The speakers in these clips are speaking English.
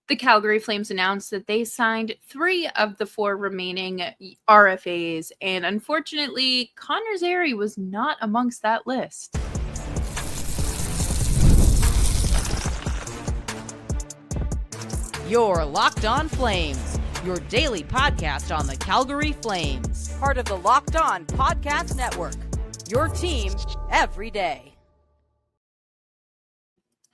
The Calgary Flames announced that they signed 3 of the 4 remaining RFAs, and unfortunately, Connor Zary was not amongst that list. You're Locked On Flames, your daily podcast on the Calgary Flames. Part of the Locked On Podcast Network, your team every day.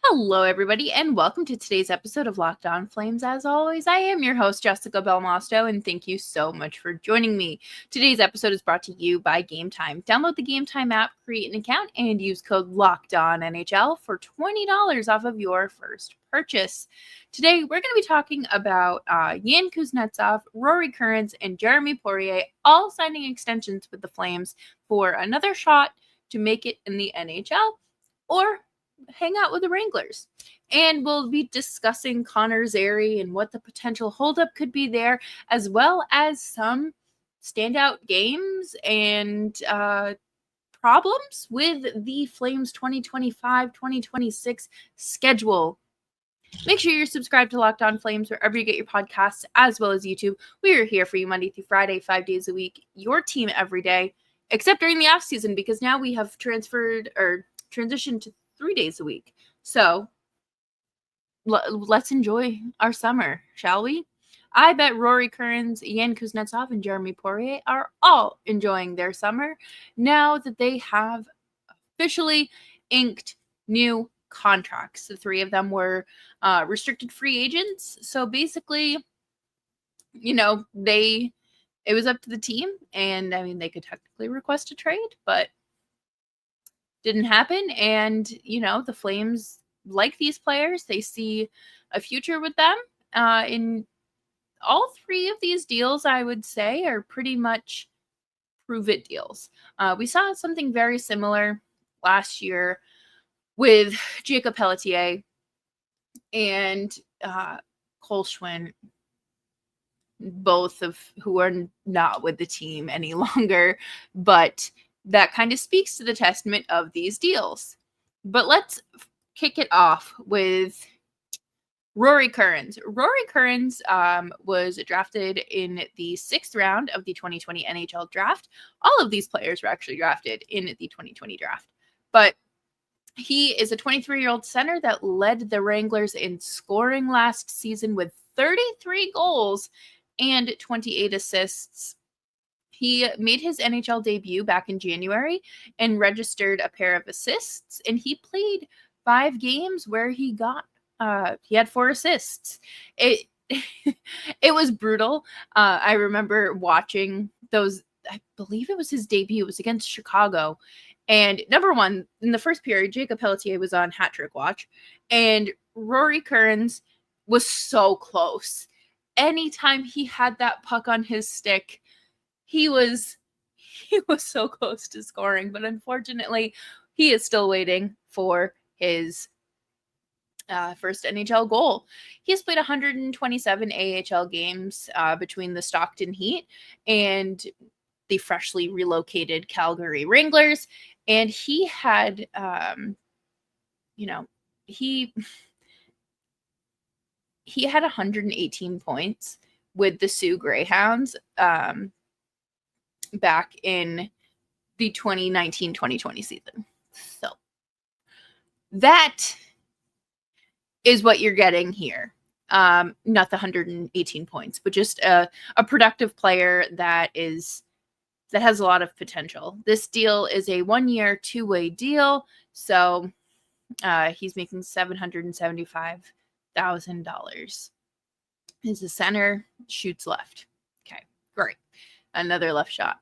Hello, everybody, and welcome to today's episode of Locked On Flames. As always, I am your host, Jessica Belmosto, and thank you so much for joining me. Today's episode is brought to you by Game Time. Download the Game Time app, create an account, and use code LOCKEDONNHL for $20 off of your first purchase. Today, we're going to be talking about Kuznetsov, Rory Kerins, and Jeremie Poirier all signing extensions with the Flames for another shot to make it in the NHL or hang out with the Wranglers. And we'll be discussing Connor Zary and what the potential holdup could be there, as well as some standout games and problems with the Flames 2025-2026 schedule. Make sure you're subscribed to Locked On Flames wherever you get your podcasts, as well as YouTube. We are here for you Monday through Friday, 5 days a week, your team every day, except during the off season, because now we have transitioned to 3 days a week. So let's enjoy our summer, shall we? I bet Rory Kerins, Kuznetsov, and Jeremie Poirier are all enjoying their summer now that they have officially inked new contracts. The 3 of them were restricted free agents. So basically, it was up to the team. And I mean, they could technically request a trade, but didn't happen. And, the Flames like these players. They see a future with them. In all 3 of these deals, I would say, are pretty much prove-it deals. We saw something very similar last year with Jacob Pelletier and Cole Schwinn, both of who are not with the team any longer, but that kind of speaks to the testament of these deals. But let's kick it off with Rory Kerins. Rory Kerins was drafted in the 6th round of the 2020 NHL draft. All of these players were actually drafted in the 2020 draft. But he is a 23-year-old center that led the Wranglers in scoring last season with 33 goals and 28 assists. He made his NHL debut back in January and registered a pair of assists, and he played 5 games where he had 4 assists. It was brutal. I remember watching those. I believe it was his debut. It was against Chicago. And number one, in the first period, Jacob Pelletier was on hat trick watch, and Rory Kerins was so close. Anytime he had that puck on his stick, he was so close to scoring, but unfortunately, he is still waiting for his first NHL goal. He has played 127 AHL games between the Stockton Heat and the freshly relocated Calgary Wranglers, and he had, he had 118 points with the Sioux Greyhounds back in the 2019-2020 season. So that is what you're getting here. Not the 118 points, but just a productive player that has a lot of potential. This deal is a 1-year, 2-way deal. So he's making $775,000. He's a center, shoots left. Okay, great. Another left shot.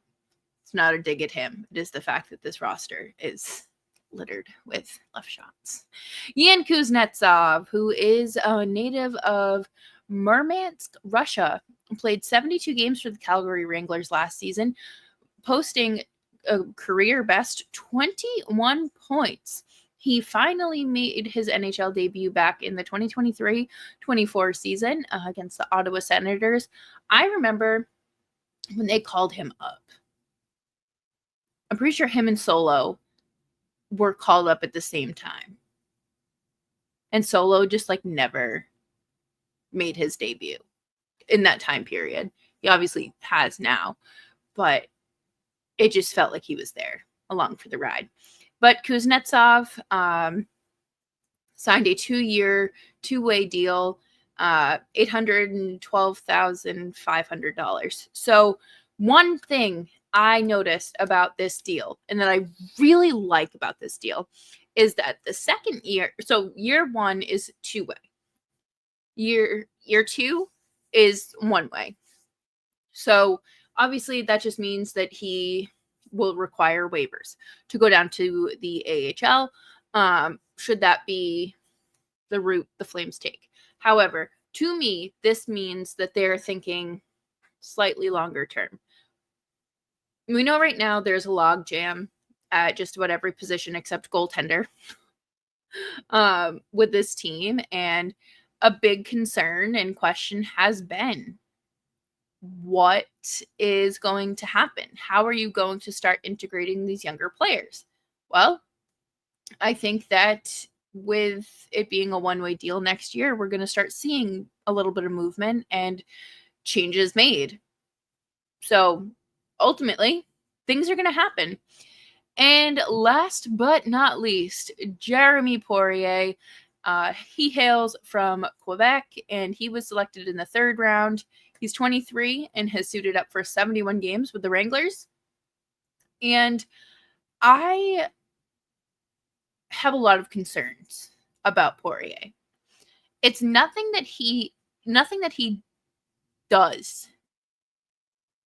It's not a dig at him. It is the fact that this roster is littered with left shots. Kuznetsov, who is a native of Murmansk, Russia, played 72 games for the Calgary Wranglers last season, posting a career best 21 points. He finally made his NHL debut back in the 2023-24 season against the Ottawa Senators. I remember when they called him up. I'm pretty sure him and Solo were called up at the same time. And Solo just never made his debut in that time period. He obviously has now, but it just felt like he was there along for the ride. But Kuznetsov signed a 2-year, two-way deal, $812,500. So one thing I noticed about this deal, and that I really like about this deal, is that the second year, so year one is two-way. Year two is one way. So obviously that just means that he will require waivers to go down to the AHL, should that be the route the Flames take. However, to me, this means that they're thinking slightly longer term. We know right now there's a log jam at just about every position except goaltender with this team, and a big concern and question has been, what is going to happen? How are you going to start integrating these younger players? Well, I think that with it being a one-way deal next year, we're going to start seeing a little bit of movement and changes made. So ultimately, things are going to happen. And last but not least, Jeremie Poirier. He hails from Quebec, and he was selected in the 3rd round. He's 23 and has suited up for 71 games with the Wranglers. And I have a lot of concerns about Poirier. It's nothing that he does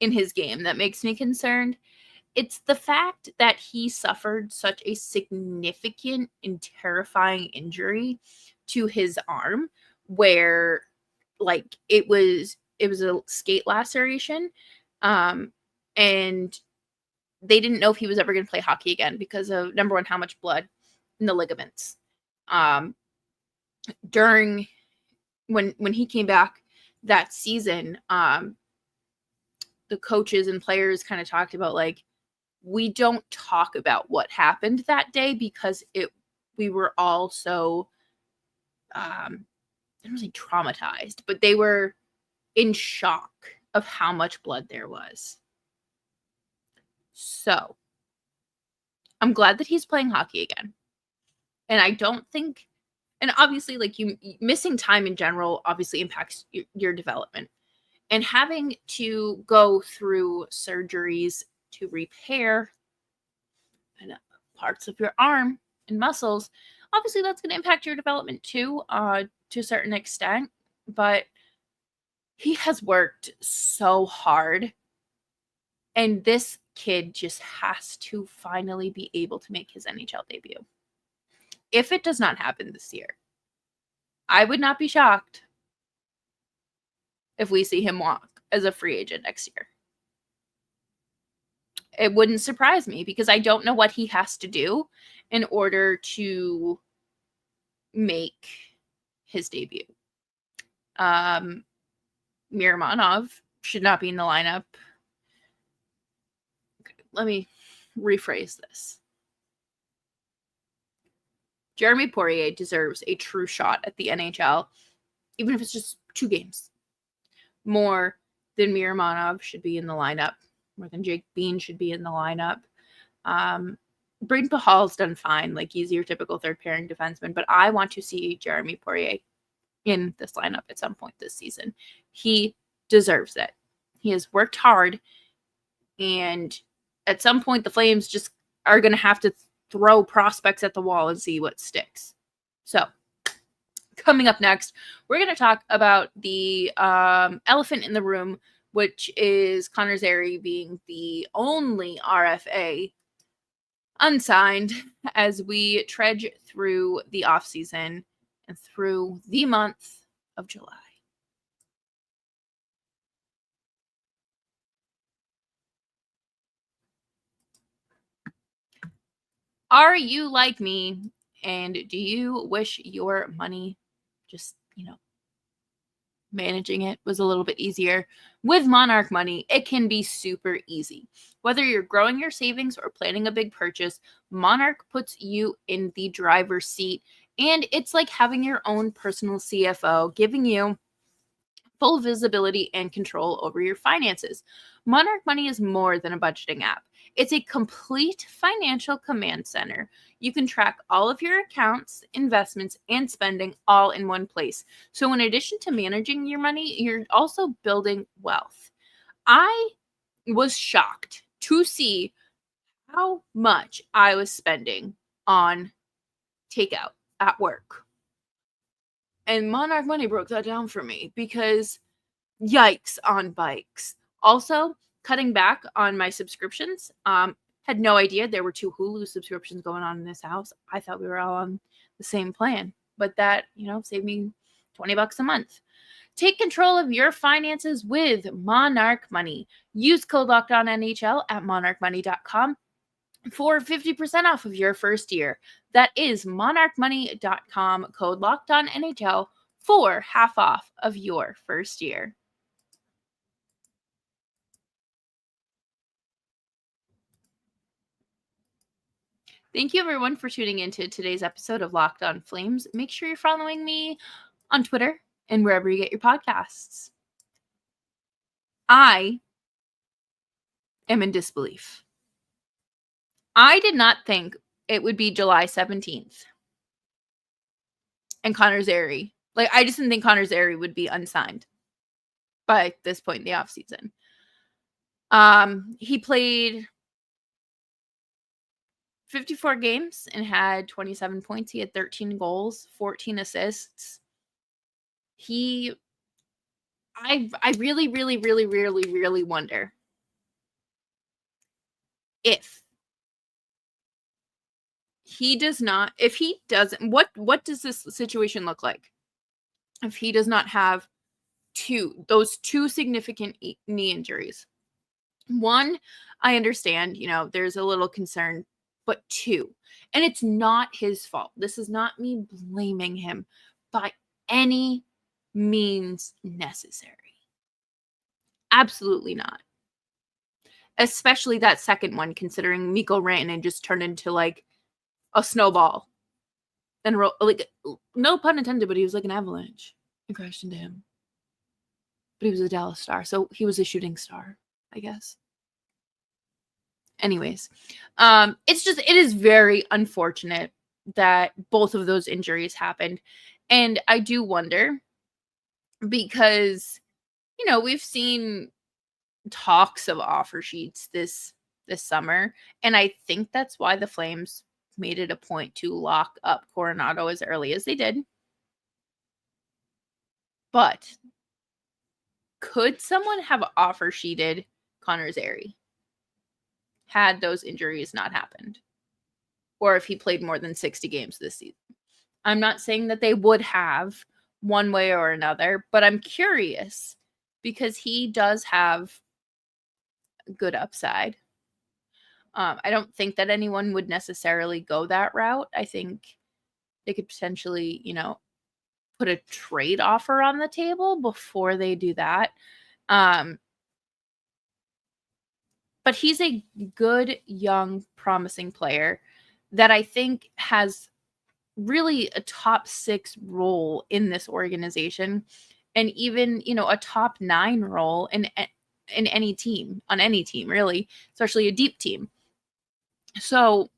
in his game that makes me concerned. It's the fact that he suffered such a significant and terrifying injury to his arm, where like it was a skate laceration, and they didn't know if he was ever going to play hockey again because of, number one, how much blood in the ligaments. During when he came back that season, the coaches and players kind of talked about, like, we don't talk about what happened that day because we were all so I don't say traumatized, but they were in shock of how much blood there was. So I'm glad that he's playing hockey again. And I don't think, and obviously, like, you missing time in general obviously impacts your development. And having to go through surgeries to repair parts of your arm and muscles, obviously that's going to impact your development too, to a certain extent. But he has worked so hard, and this kid just has to finally be able to make his NHL debut. If it does not happen this year, I would not be shocked if we see him walk as a free agent next year. It wouldn't surprise me, because I don't know what he has to do in order to make his debut. Miramonov should not be in the lineup. Okay, let me rephrase this. Jeremie Poirier deserves a true shot at the NHL, even if it's just 2 games. More than Miramonov should be in the lineup. More than Jake Bean should be in the lineup. Braden Pahal's done fine. Like, he's your typical third pairing defenseman, but I want to see Jeremie Poirier in this lineup at some point this season. He deserves it. He has worked hard, and at some point the Flames just are going to have to throw prospects at the wall and see what sticks. So, coming up next, we're going to talk about the elephant in the room, which is Connor Zary being the only RFA unsigned as we trudge through the offseason and through the month of July. Are you like me, and do you wish your money just, managing it was a little bit easier? With Monarch Money, it can be super easy. Whether you're growing your savings or planning a big purchase, Monarch puts you in the driver's seat, and it's like having your own personal CFO, giving you full visibility and control over your finances. Monarch Money is more than a budgeting app. It's a complete financial command center. You can track all of your accounts, investments, and spending all in one place. So in addition to managing your money, you're also building wealth. I was shocked to see how much I was spending on takeout at work. And Monarch Money broke that down for me because yikes on bikes. Also, cutting back on my subscriptions. Had no idea there were 2 Hulu subscriptions going on in this house. I thought we were all on the same plan, but that, saved me $20 a month. Take control of your finances with Monarch Money. Use code LOCKEDONNHL at monarchmoney.com for 50% off of your first year. That is monarchmoney.com, code LOCKEDONNHL for half off of your first year. Thank you everyone for tuning into today's episode of Locked On Flames. Make sure you're following me on Twitter and wherever you get your podcasts. I am in disbelief. I did not think it would be July 17th. And Connor Zary. I just didn't think Connor Zary would be unsigned by this point in the offseason. He played 54 games and had 27 points. He had 13 goals, 14 assists. I really, really, really, really, really wonder if he doesn't, what does this situation look like? If he does not have those two significant knee injuries. One, I understand, there's a little concern, but 2, and it's not his fault. This is not me blaming him by any means necessary. Absolutely not. Especially that second one, considering Mikko Rantanen just turned into a snowball. And no pun intended, but he was like an avalanche and crashed into him. But he was a Dallas Star, so he was a shooting star, I guess. Anyways, it is very unfortunate that both of those injuries happened. And I do wonder because, we've seen talks of offer sheets this summer. And I think that's why the Flames made it a point to lock up Coronado as early as they did. But could someone have offer sheeted Connor Zary had those injuries not happened? Or if he played more than 60 games this season? I'm not saying that they would have one way or another, but I'm curious because he does have good upside. I don't think that anyone would necessarily go that route. I think they could potentially, put a trade offer on the table before they do that. But he's a good, young, promising player that I think has really a top 6 role in this organization, and even, a top 9 role in any team, on any team, really, especially a deep team. So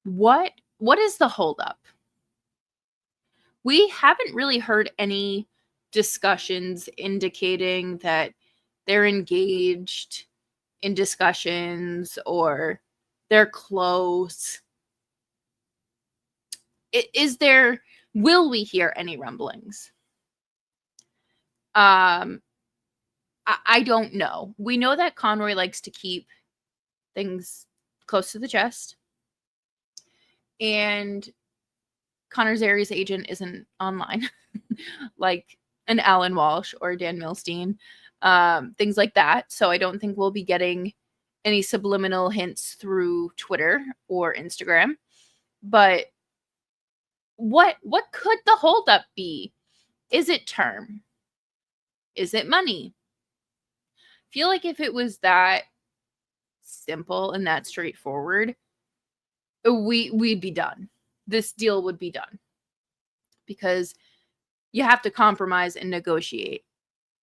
what is the holdup? We haven't really heard any discussions indicating that they're engaged in discussions or they're close. Will we hear any rumblings? I don't know. We know that Conroy likes to keep things close to the chest. And Connor Zary's agent isn't online like an Alan Walsh or Dan Milstein, things like that. So I don't think we'll be getting any subliminal hints through Twitter or Instagram. But what could the holdup be? Is it term? Is it money? I feel like if it was that simple and that straightforward, we'd be done. This deal would be done. Because you have to compromise and negotiate.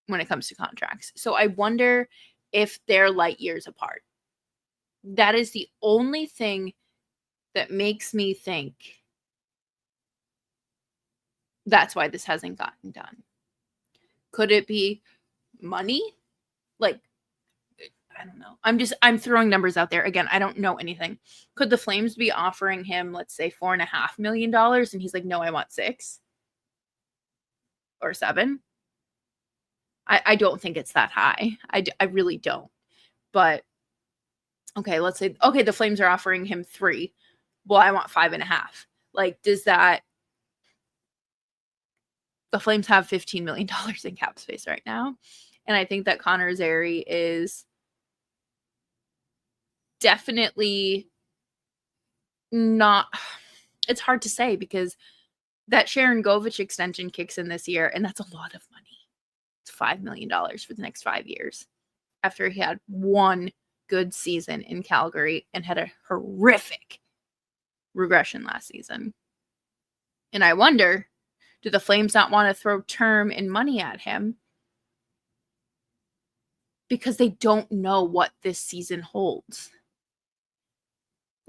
when it comes to contracts. So I wonder if they're light years apart. That is the only thing that makes me think that's why this hasn't gotten done. Could it be money? Like, I don't know. I'm throwing numbers out there. Again, I don't know anything. Could the Flames be offering him, let's say, $4.5 million, and he's like, no, I want 6 or 7? I don't think it's that high. I really don't. But okay, let's say, okay, the Flames are offering him 3. Well, I want 5.5. Like, does that, the Flames have $15 million in cap space right now. And I think that Connor Zary is definitely not, it's hard to say because that Sharon Govich extension kicks in this year, and that's a lot of money. It's $5 million for the next 5 years after he had one good season in Calgary and had a horrific regression last season. And I wonder, do the Flames not want to throw term and money at him because they don't know what this season holds?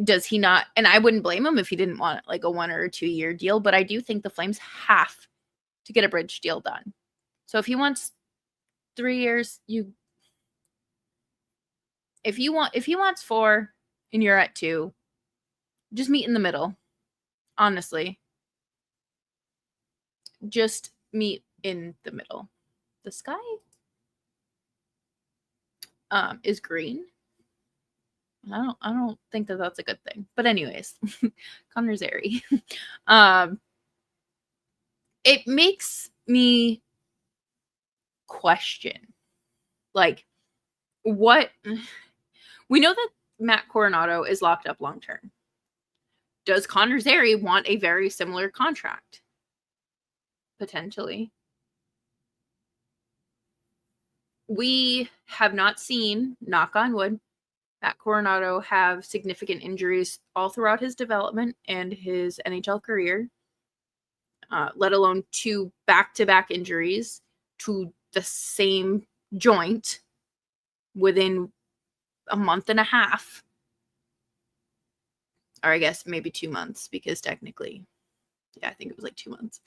Does he not? And I wouldn't blame him if he didn't want like a 1 or 2 year deal, but I do think the Flames have to get a bridge deal done. So if he wants 3 years, if he wants 4 and you're at 2, just meet in the middle. Honestly, just meet in the middle. The sky is green. I don't think that that's a good thing. But anyways, Connor Zary. It makes me question, like, what we know that Matt Coronato is locked up long term. Does Connor Zary want a very similar contract? Potentially. We have not seen, knock on wood, Matt Coronato have significant injuries all throughout his development and his NHL career, let alone 2 back-to-back injuries to the same joint within a month and a half. Or I guess maybe 2 months, because technically, yeah, I think it was like 2 months.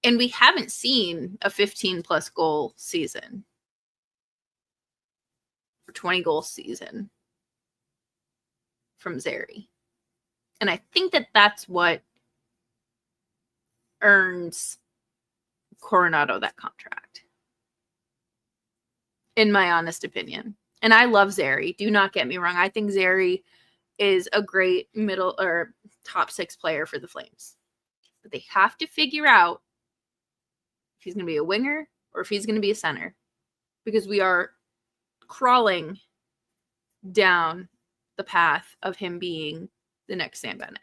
And we haven't seen a 15-plus goal season or 20-goal season from Zary. And I think that that's what earns Coronato that contract, in my honest opinion. And I love Zary. Do not get me wrong. I think Zary is a great middle or top 6 player for the Flames. But they have to figure out if he's going to be a winger or if he's going to be a center, because we are crawling down the path of him being the next Sam Bennett.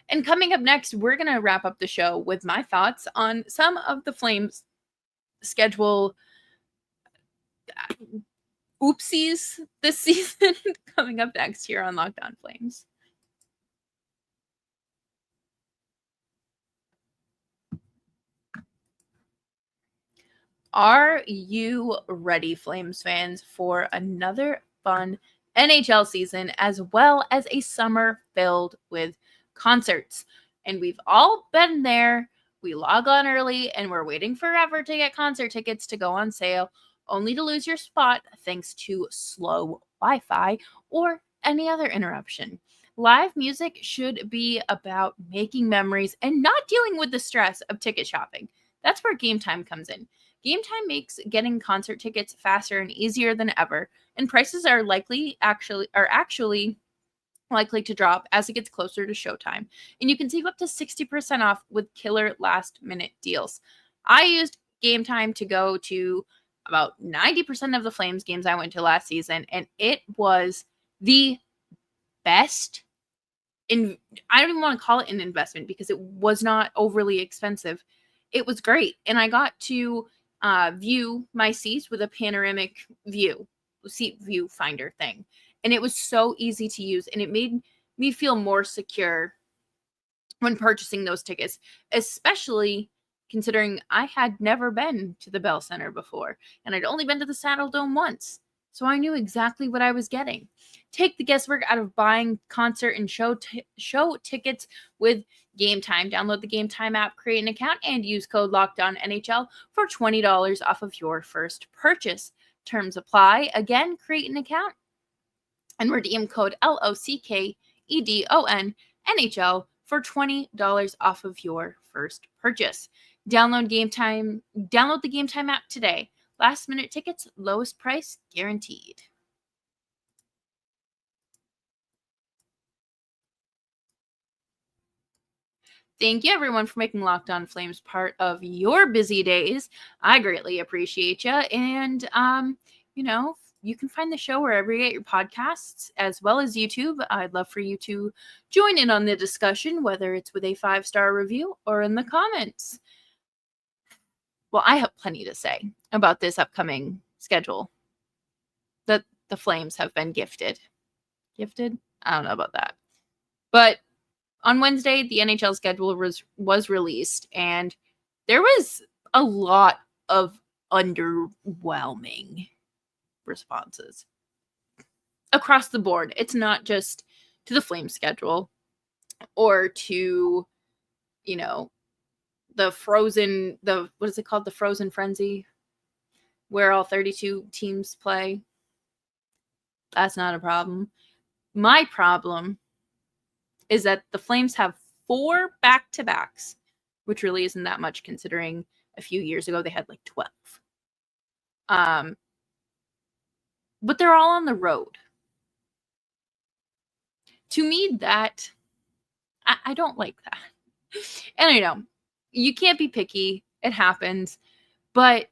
And coming up next, we're going to wrap up the show with my thoughts on some of the Flames schedule oopsies this season. Coming up next here on Locked On Flames. Are you ready, Flames fans, for another fun NHL season as well as a summer filled with concerts? And we've all been there. We log on early and we're waiting forever to get concert tickets to go on sale, only to lose your spot thanks to slow Wi-Fi or any other interruption. Live music should be about making memories and not dealing with the stress of ticket shopping. That's where Game Time comes in. Game Time makes getting concert tickets faster and easier than ever, and prices are actually likely to drop as it gets closer to showtime. And you can save up to 60% off with killer last-minute deals. I used Game Time to go to about 90% of the Flames games I went to last season, and it was the best. I don't even want to call it an investment because it was not overly expensive. It was great, and I got to view my seats with a panoramic seat view finder thing. And it was so easy to use, and it made me feel more secure when purchasing those tickets, especially considering I had never been to the Bell Center before, and I'd only been to the Saddle Dome once, so I knew exactly what I was getting. Take the guesswork out of buying concert and show tickets with Game Time. Download the Game Time app, create an account, and use code LOCKEDONNHL for $20 off of your first purchase. Terms apply. Again, create an account and redeem code LOCKEDONNHL for $20 off of your first purchase. Download the Game Time app today. Last minute tickets, lowest price guaranteed. Thank you, everyone, for making Locked On Flames part of your busy days. I greatly appreciate you. And, you can find the show wherever you get your podcasts, as well as YouTube. I'd love for you to join in on the discussion, whether it's with a 5-star review or in the comments. Well, I have plenty to say about this upcoming schedule that the Flames have been gifted. Gifted? I don't know about that. But on Wednesday, the NHL schedule was released, and there was a lot of underwhelming responses across the board. It's not just to the Flames schedule or to, the what is it called? The Frozen Frenzy, where all 32 teams play. That's not a problem. My problem is that the Flames have 4 back-to-backs, which really isn't that much considering a few years ago they had like 12. But they're all on the road. To me, that I don't like that. And I know you can't be picky. It happens. But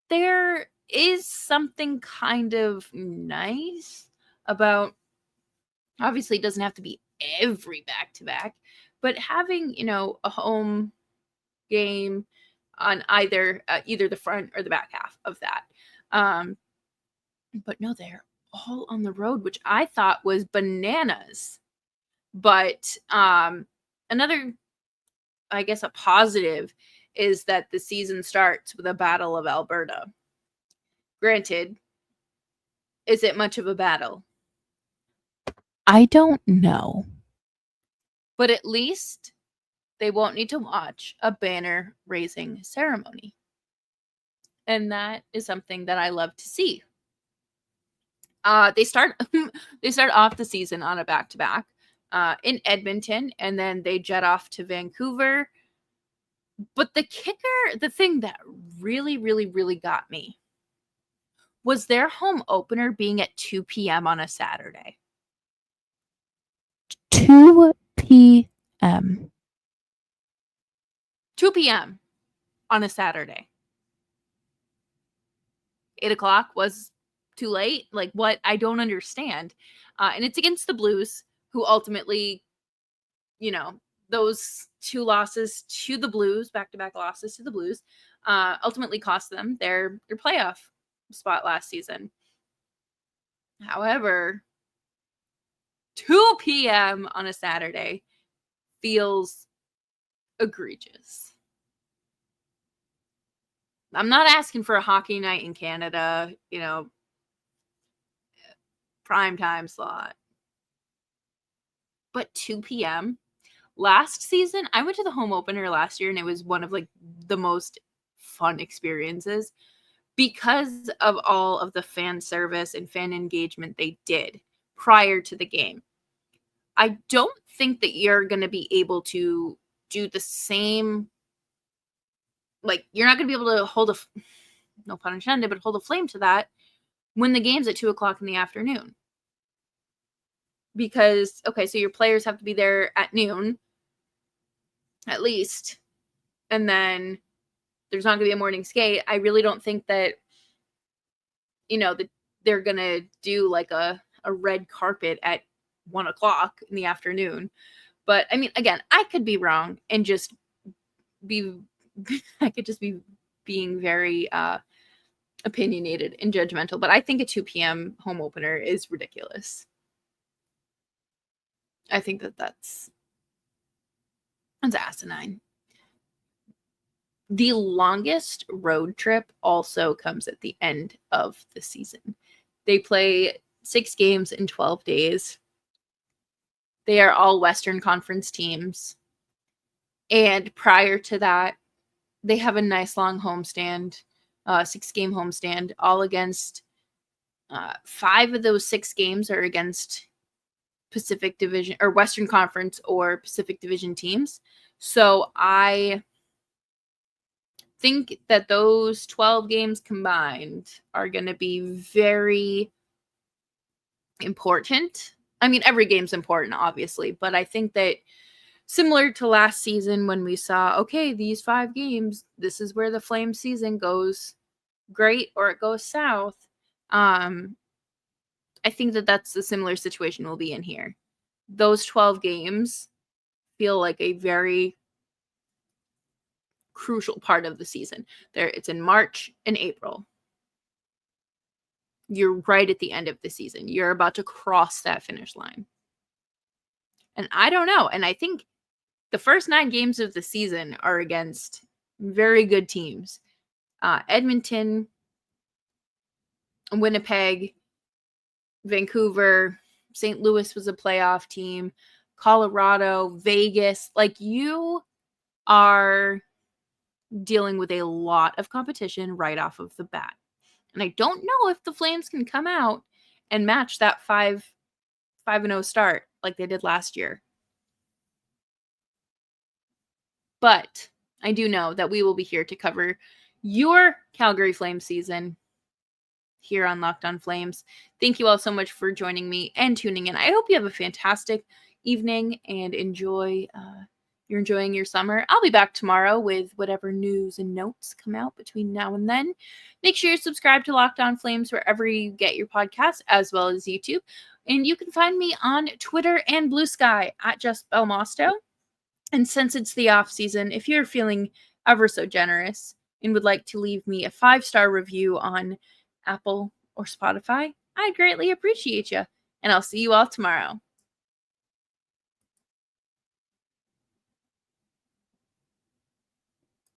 there is something kind of nice about, obviously it doesn't have to be every back-to-back, but having, a home game on either the front or the back half of that. But no, they're all on the road, which I thought was bananas. But another, I guess, a positive is that the season starts with a Battle of Alberta. Granted, is it much of a battle? I don't know. But at least they won't need to watch a banner raising ceremony. And that is something that I love to see. They start off the season on a back-to-back in Edmonton, and then they jet off to Vancouver. But the thing that really, really, really got me was their home opener being at 2 p.m. on a Saturday. 2 p.m. 2 p.m. on a Saturday. 8 o'clock was too late? Like, what? I don't understand. And it's against the Blues, who ultimately, those 2 losses to the Blues, back-to-back losses to the Blues, ultimately cost them their playoff spot last season. However, 2 p.m. on a Saturday feels egregious. I'm not asking for a hockey night in Canada, prime time slot. But 2 p.m. Last season, I went to the home opener last year, and it was one of the most fun experiences because of all of the fan service and fan engagement they did prior to the game. I don't think that you're going to be able to do the same. You're not going to be able to hold no pun intended, but hold a flame to that when the game's at 2 o'clock in the afternoon. Because, so your players have to be there at noon, at least, and then there's not going to be a morning skate. I really don't think that, that they're going to do a red carpet at 1 o'clock in the afternoon. But, I mean, again, I could be wrong and just I could just be being very opinionated and judgmental, but I think a 2 p.m. home opener is ridiculous. I think that's asinine. The longest road trip also comes at the end of the season. They play 6 games in 12 days. They are all Western Conference teams. And prior to that, they have a nice long homestand, 6-game homestand, all against 5 of those 6 games are against Pacific Division or Western Conference or Pacific Division teams. So I think that those 12 games combined are going to be very important. I mean, every game's important, obviously, but I think that similar to last season when we saw, okay, these 5 games, this is where the Flames season goes great or it goes south. I think that that's the similar situation we'll be in here. Those 12 games feel like a very crucial part of the season. It's in March and April. You're right at the end of the season. You're about to cross that finish line. And I don't know. And I think the first 9 games of the season are against very good teams. Edmonton, Winnipeg, Vancouver, St. Louis was a playoff team, Colorado, Vegas. Like, you are dealing with a lot of competition right off of the bat. And I don't know if the Flames can come out and match that 5-0 start like they did last year. But I do know that we will be here to cover your Calgary Flames season here on Locked On Flames. Thank you all so much for joining me and tuning in. I hope you have a fantastic evening and you're enjoying your summer. I'll be back tomorrow with whatever news and notes come out between now and then. Make sure you subscribe to Locked On Flames wherever you get your podcasts, as well as YouTube. And you can find me on Twitter and Blue Sky at Jess Belmosto. And since it's the off season, if you're feeling ever so generous and would like to leave me a 5-star review on Apple or Spotify, I'd greatly appreciate you. And I'll see you all tomorrow.